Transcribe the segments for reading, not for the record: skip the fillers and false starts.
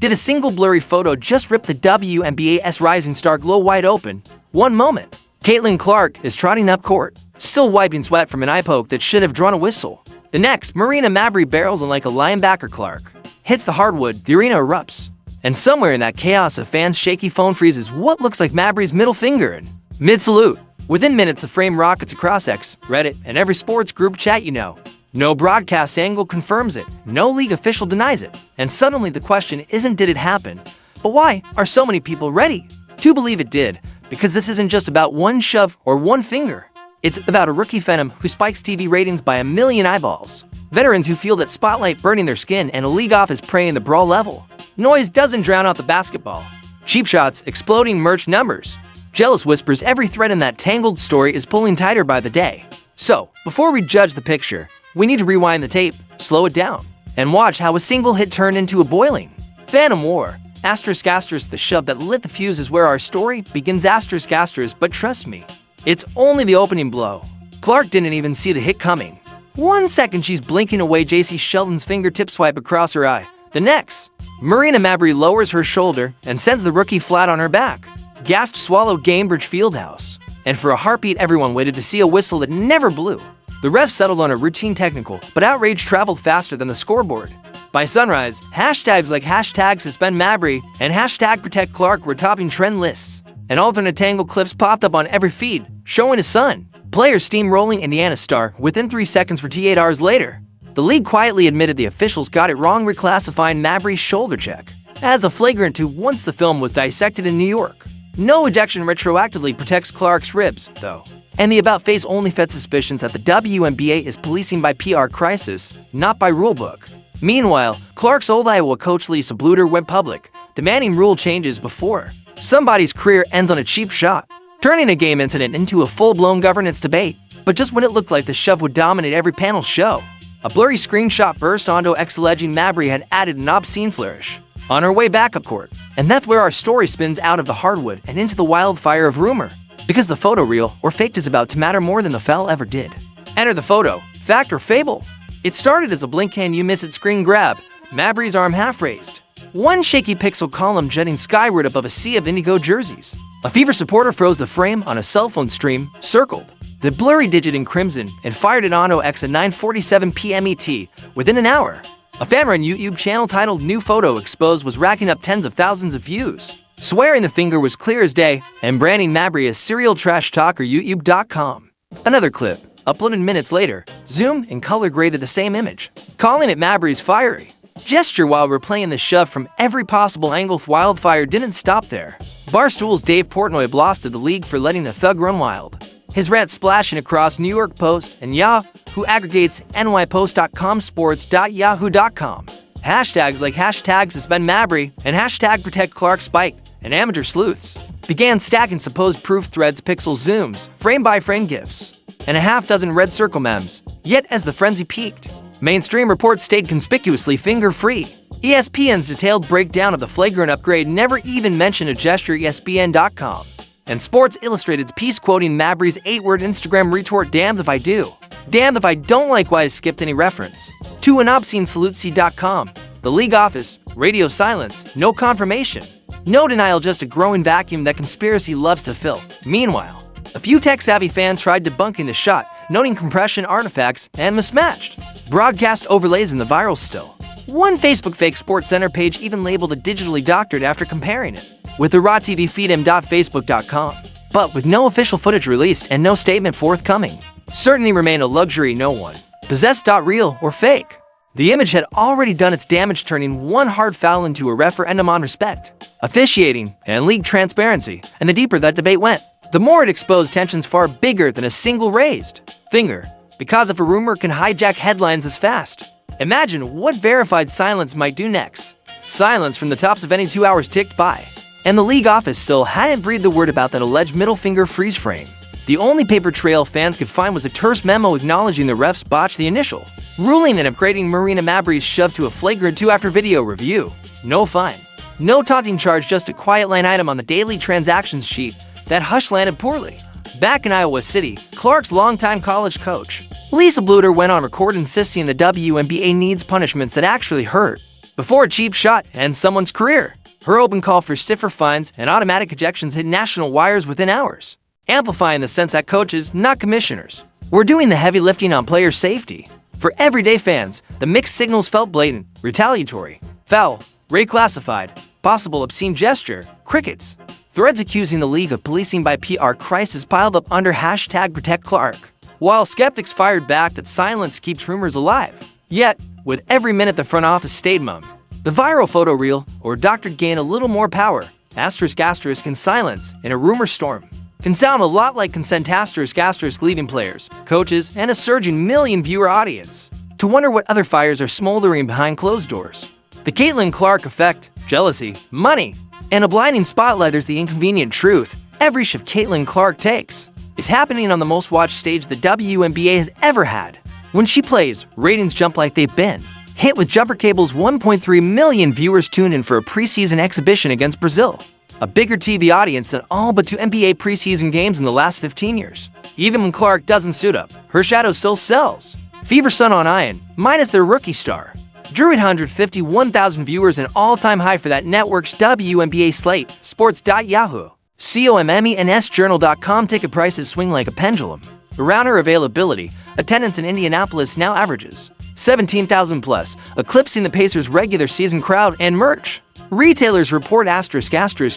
Did a single blurry photo just rip the WNBA's rising star glow wide open? One moment, Caitlin Clark is trotting up court, still wiping sweat from an eye poke that should have drawn a whistle. The next, Marina Mabrey barrels in like a linebacker. Clark hits the hardwood, the arena erupts. And somewhere in that chaos of fans' shaky phone freezes what looks like Mabrey's middle finger in mid-salute. Within minutes, the frame rockets across X, Reddit, and every sports group chat you know. No broadcast angle confirms it, no league official denies it. And suddenly the question isn't did it happen, but why are so many people ready to believe it did? Because this isn't just about one shove or one finger. It's about a rookie phenom who spikes TV ratings by 1 million eyeballs. Veterans who feel that spotlight burning their skin and a league office praying the brawl level. Noise doesn't drown out the basketball. Cheap shots, exploding merch numbers. Jealous whispers, every thread in that tangled story is pulling tighter by the day. So, before we judge the picture, we need to rewind the tape, slow it down, and watch how a single hit turned into a boiling phantom war. Asterisk asterisk, the shove that lit the fuse is where our story begins. Asterisk asterisk, but trust me, it's only the opening blow. Clark didn't even see the hit coming. 1 second she's blinking away J.C. Sheldon's fingertip swipe across her eye. The next, Marina Mabrey lowers her shoulder and sends the rookie flat on her back. Gasped, swallowed Gamebridge Fieldhouse. And for a heartbeat, everyone waited to see a whistle that never blew. The ref settled on a routine technical, but outrage traveled faster than the scoreboard. By sunrise, hashtags like #SuspendMabrey and #ProtectClark were topping trend lists. And alternate tangle clips popped up on every feed, showing his son. Players steamrolling Indiana star within 3 seconds. 48 hours later, the league quietly admitted the officials got it wrong, reclassifying Mabrey's shoulder check as a flagrant 2 once the film was dissected in New York. No ejection retroactively protects Clark's ribs, though. And the about-face only fed suspicions that the WNBA is policing by PR crisis, not by rulebook. Meanwhile, Clark's old Iowa coach Lisa Bluter went public, demanding rule changes before somebody's career ends on a cheap shot, turning a game incident into a full-blown governance debate. But just when it looked like the shove would dominate every panel's show, a blurry screenshot burst onto X alleging Mabrey had added an obscene flourish on her way back up court. And that's where our story spins out of the hardwood and into the wildfire of rumor. Because the photo reel or faked is about to matter more than the foul ever did. Enter the photo, fact or fable. It started as a blink can you miss it screen grab, Mabrey's arm half raised. One shaky pixel column jetting skyward above a sea of indigo jerseys. A Fever supporter froze the frame on a cell phone stream, circled the blurry digit in crimson, and fired it onto X at 9:47 p.m. ET within an hour. A fan-run YouTube channel titled New Photo Exposed was racking up tens of thousands of views, swearing the finger was clear as day and branding Mabrey as serial trash talker YouTube.com. Another clip, uploaded minutes later, zoomed and color graded the same image, calling it Mabrey's fiery gesture while replaying the shove from every possible angle. Wildfire didn't stop there. Barstool's Dave Portnoy blasted the league for letting a thug run wild, his rant splashing across New York Post and Yahoo, who aggregates nypost.com, sports.yahoo.com. Hashtags like #SuspendMabrey and #ProtectClark Spike and amateur sleuths began stacking supposed proof threads, pixel zooms, frame-by-frame GIFs, and a half dozen red circle memes. Yet as the frenzy peaked, mainstream reports stayed conspicuously finger-free. ESPN's detailed breakdown of the flagrant upgrade never even mentioned a gesture. ESPN.com and Sports Illustrated's piece quoting Mabrey's 8-word Instagram retort, "Damned if I do. Damned if I don't," likewise skipped any reference to an obscene salute. C.com, the league office, radio silence, no confirmation, no denial, just a growing vacuum that conspiracy loves to fill. Meanwhile, a few tech-savvy fans tried debunking the shot, noting compression artifacts and mismatched broadcast overlays in the viral still. One Facebook fake Sports Center page even labeled it digitally doctored after comparing it with the raw TV feed m.facebook.com. But with no official footage released and no statement forthcoming, certainty remained a luxury no one possessed. Real or fake, the image had already done its damage, turning one hard foul into a referendum on respect, officiating, and league transparency. And the deeper that debate went, the more it exposed tensions far bigger than a single raised finger. Because if a rumor can hijack headlines as fast, imagine what verified silence might do next. Silence from the tops of any 2 hours ticked by, and the league office still hadn't breathed the word about that alleged middle finger freeze frame. The only paper trail fans could find was a terse memo acknowledging the refs botched the initial ruling and upgrading Marina Mabrey's shove to a flagrant 2 after video review. No fine, no taunting charge, just a quiet line item on the daily transactions sheet. That hush landed poorly. Back in Iowa City, Clark's longtime college coach, Lisa Bluter, went on record insisting the WNBA needs punishments that actually hurt. before a cheap shot ends someone's career. Her open call for stiffer fines and automatic ejections hit national wires within hours, amplifying the sense that coaches, not commissioners, were doing the heavy lifting on player safety. For everyday fans, the mixed signals felt blatant, retaliatory, foul, reclassified, possible obscene gesture, crickets. Threads accusing the league of policing by PR crisis piled up under #ProtectClark, while skeptics fired back that silence keeps rumors alive. Yet, with every minute the front office stayed mum, the viral photo reel or doctored gain a little more power. *** silence in a rumor storm can sound a lot like consent ** leading players, coaches, and a surging million-viewer audience to wonder what other fires are smoldering behind closed doors. The Caitlin Clark effect, jealousy, money, and a blinding spotlight is the inconvenient truth. Every shift Caitlin Clark takes is happening on the most watched stage the WNBA has ever had. When she plays, ratings jump like they've been hit with jumper cables. 1.3 million viewers tuned in for a preseason exhibition against Brazil, a bigger TV audience than all but 2 NBA preseason games in the last 15 years. Even when Clark doesn't suit up, her shadow still sells. Fever Sun on Iron, minus their rookie star, drew 851,000 viewers, an all-time high for that network's WNBA slate. Sports.yahoo, COMME, and SJournal.com ticket prices swing like a pendulum around her availability. Attendance in Indianapolis now averages 17,000 plus, eclipsing the Pacers' regular season crowd. And merch retailers report **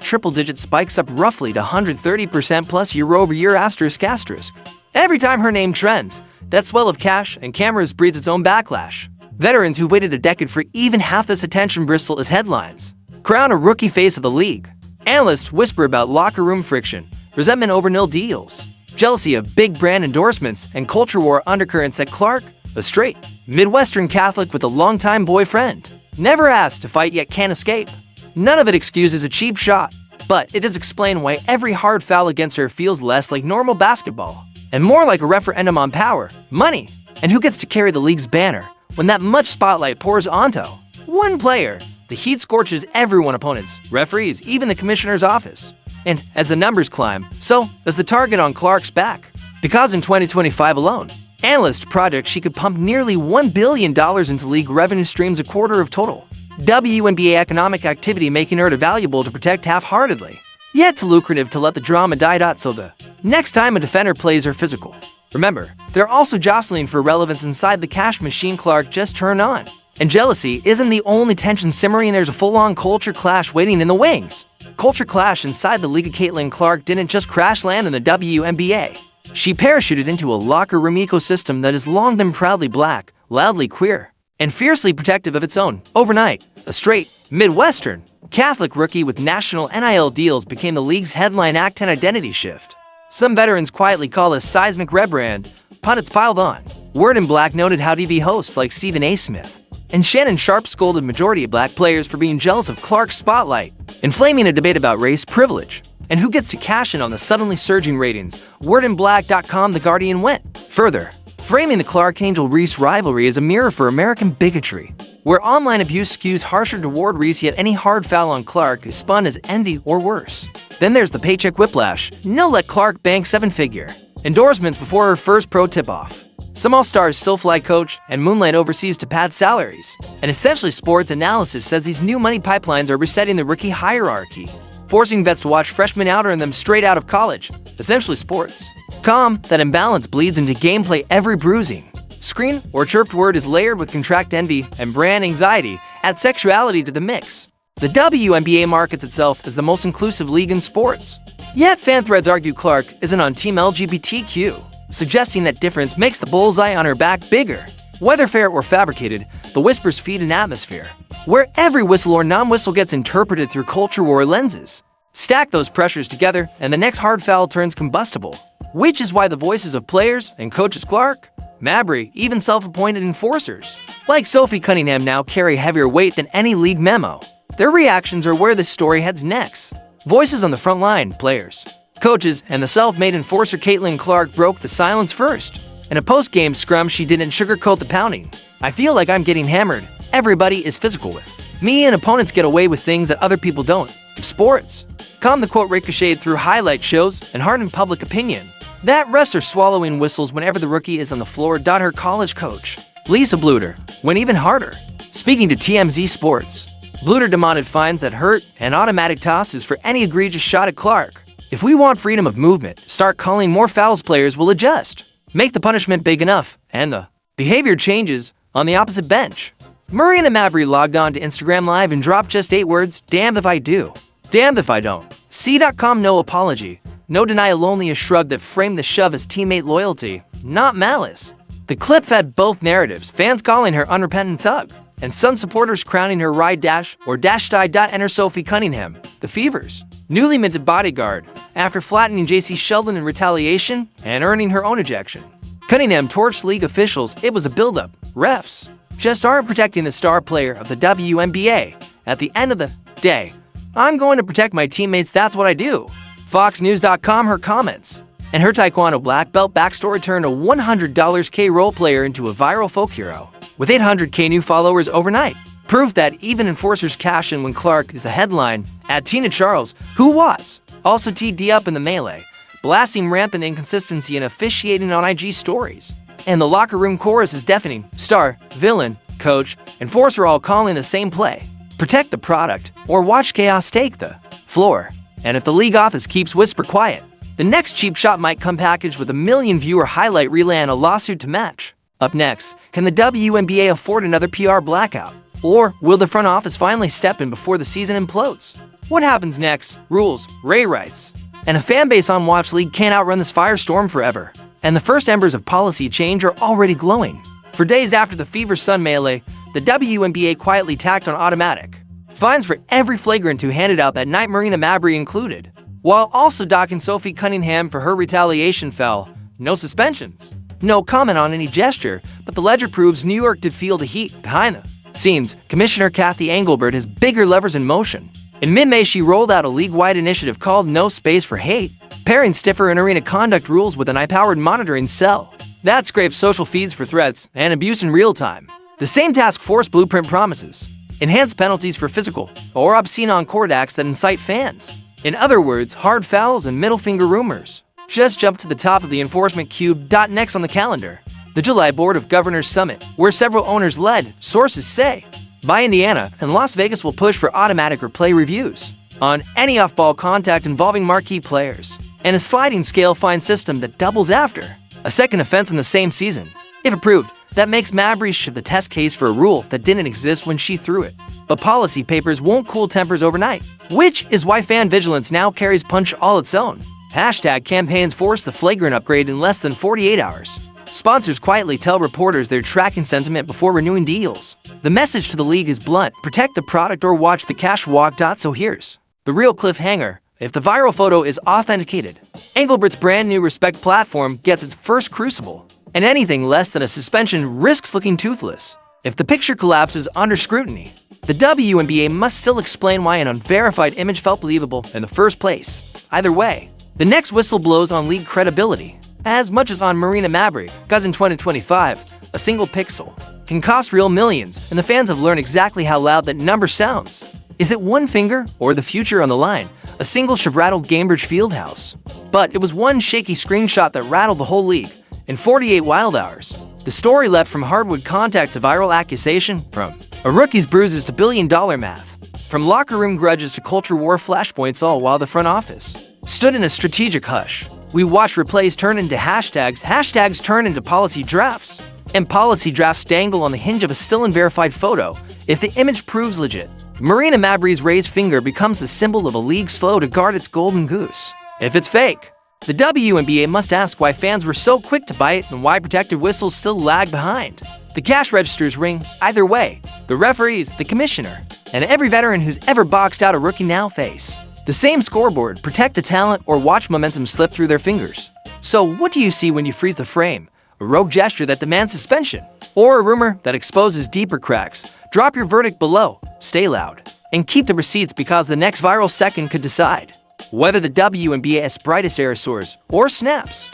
triple-digit spikes up roughly to 130% plus year-over-year **. Every time her name trends, that swell of cash and cameras breeds its own backlash. Veterans who waited a decade for even half this attention bristle as headlines crown a rookie face of the league. Analysts whisper about locker room friction, resentment over nil deals, jealousy of big brand endorsements, and culture war undercurrents that Clark, a straight Midwestern Catholic with a longtime boyfriend, never asked to fight yet can't escape. None of it excuses a cheap shot, but it does explain why every hard foul against her feels less like normal basketball and more like a referendum on power, money, and who gets to carry the league's banner when that much spotlight pours onto one player. The heat scorches everyone, opponents, referees, even the commissioner's office. And as the numbers climb, so does the target on Clark's back. Because in 2025 alone, analysts project she could pump nearly $1 billion into league revenue streams, a quarter of total WNBA economic activity, making her too valuable to protect half-heartedly, yet too lucrative to let the drama die. So the next time a defender plays her physical, remember, they're also jostling for relevance inside the cash machine Clark just turned on. And jealousy isn't the only tension simmering. There's a full-on culture clash waiting in the wings. Culture clash inside the league. Caitlin Clark didn't just crash land in the WNBA. She parachuted into a locker room ecosystem that has long been proudly black, loudly queer, and fiercely protective of its own. Overnight, a straight, Midwestern, Catholic rookie with national NIL deals became the league's headline act and identity shift. Some veterans quietly call this seismic rebrand. Pundits piled on. Word in Black noted how TV hosts like Stephen A. Smith and Shannon Sharp scolded majority of black players for being jealous of Clark's spotlight, inflaming a debate about race, privilege, and who gets to cash in on the suddenly surging ratings. WordInBlack.com, The Guardian went further, framing the Clark-Angel Reese rivalry as a mirror for American bigotry, where online abuse skews harsher toward Reese, yet any hard foul on Clark is spun as envy or worse. Then there's the paycheck whiplash. No let Clark bank 7-figure endorsements before her first pro tip-off. Some All-Stars still fly coach and moonlight overseas to pad salaries. And essentially sports analysis says these new money pipelines are resetting the rookie hierarchy, forcing vets to watch freshmen out-earn them straight out of college. Essentially sports. That imbalance bleeds into gameplay. Every bruising, screen, or chirped word is layered with contract envy and brand anxiety. Add sexuality to the mix. The WNBA markets itself as the most inclusive league in sports. Yet fan threads argue Clark isn't on Team LGBTQ, suggesting that difference makes the bullseye on her back bigger. Whether fair or fabricated, the whispers feed an atmosphere where every whistle or non-whistle gets interpreted through culture war lenses. Stack those pressures together, and the next hard foul turns combustible, which is why the voices of players and coaches Clark, Mabrey, even self-appointed enforcers like Sophie Cunningham now carry heavier weight than any league memo. Their reactions are where this story heads next. Voices on the front line, players, coaches, and the self-made enforcer. Caitlin Clark broke the silence first. In a post-game scrum, she didn't sugarcoat the pounding. "I feel like I'm getting hammered. Everybody is physical with me, and opponents get away with things that other people don't. It's sports." The quote ricocheted through highlight shows and hardened public opinion that refs are swallowing whistles whenever the rookie is on the floor. Her college coach Lisa Bluter went even harder. Speaking to TMZ Sports, Bluter demanded fines that hurt and automatic tosses for any egregious shot at Clark. If we want freedom of movement, start calling more fouls, players will adjust. Make the punishment big enough, and the behavior changes on the opposite bench. Marina Mabrey logged on to Instagram Live and dropped just 8 words, "Damned if I do. Damned if I don't." C.com, no apology. No denial, only a shrug that framed the shove as teammate loyalty, not malice. The clip fed both narratives, fans calling her unrepentant thug, and some supporters crowning her ride dash or dash die. Enter Sophie Cunningham, the Fever's newly minted bodyguard, after flattening JC Sheldon in retaliation and earning her own ejection. Cunningham torched league officials. It was a buildup. Refs just aren't protecting the star player of the WNBA. At the end of the day, I'm going to protect my teammates, that's what I do. FoxNews.com, her comments. And her Taekwondo black belt backstory turned a $100K role player into a viral folk hero, with 800K new followers overnight. Proof that even enforcers cash in when Clark is the headline. At Tina Charles, who was also TD up in the melee, blasting rampant inconsistency and officiating on IG stories. And the locker room chorus is deafening. Star, villain, coach, enforcer all calling the same play. Protect the product, or watch chaos take the floor. And if the league office keeps whisper quiet, the next cheap shot might come packaged with a million-viewer highlight relay and a lawsuit to match. Up next, can the WNBA afford another PR blackout? Or will the front office finally step in before the season implodes? What happens next? Rules, Ray writes. And a fanbase on Watch League can't outrun this firestorm forever. And the first embers of policy change are already glowing. For days after the Fever Sun melee, the WNBA quietly tacked on automatic fines for every flagrant 2 handed out that night, Marina Mabrey included, while also docking Sophie Cunningham for her retaliation foul. No suspensions, no comment on any gesture, but the ledger proves New York did feel the heat. Behind the scenes, Commissioner Kathy Engelbert has bigger levers in motion. In mid-May, she rolled out a league-wide initiative called No Space for Hate, pairing stiffer in-arena conduct rules with an AI-powered monitoring cell that scrapes social feeds for threats and abuse in real time. The same task force blueprint promises enhanced penalties for physical or obscene on-court acts that incite fans. In other words, hard fouls and middle finger rumors. Just jump to the top of the enforcement cube. Next on the calendar, the July Board of Governors Summit, where several owners led, sources say, by Indiana, and Las Vegas will push for automatic replay reviews on any off-ball contact involving marquee players, and a sliding scale fine system that doubles after a second offense in the same season. If approved, that makes Mabrey the test case for a rule that didn't exist when she threw it. But policy papers won't cool tempers overnight, which is why fan vigilance now carries punch all its own. Hashtag campaigns force the flagrant upgrade in less than 48 hours. Sponsors quietly tell reporters they're tracking sentiment before renewing deals. The message to the league is blunt: protect the product or watch the cash walk. So here's the real cliffhanger. If the viral photo is authenticated, Engelbert's brand new Respect platform gets its first crucible, and anything less than a suspension risks looking toothless. If the picture collapses under scrutiny, the WNBA must still explain why an unverified image felt believable in the first place. Either way, the next whistle blows on league credibility, as much as on Marina Mabrey, because in 2025, a single pixel can cost real millions, and the fans have learned exactly how loud that number sounds. Is it one finger or the future on the line? A single should have rattled Gainbridge Fieldhouse. But it was one shaky screenshot that rattled the whole league. In 48 wild hours, the story leapt from hardwood contact to viral accusation, from a rookie's bruises to billion-dollar math, from locker room grudges to culture war flashpoints, all while the front office stood in a strategic hush. We watched replays turn into hashtags, hashtags turn into policy drafts, and policy drafts dangle on the hinge of a still unverified photo. If the image proves legit, Marina Mabrey's raised finger becomes a symbol of a league slow to guard its golden goose. If it's fake, the WNBA must ask why fans were so quick to buy it and why protective whistles still lag behind. The cash registers ring either way. The referees, the commissioner, and every veteran who's ever boxed out a rookie now face the same scoreboard: protect the talent or watch momentum slip through their fingers. So what do you see when you freeze the frame? A rogue gesture that demands suspension, or a rumor that exposes deeper cracks? Drop your verdict below, stay loud, and keep the receipts, because the next viral second could decide whether the WNBA's brightest era soars or snaps.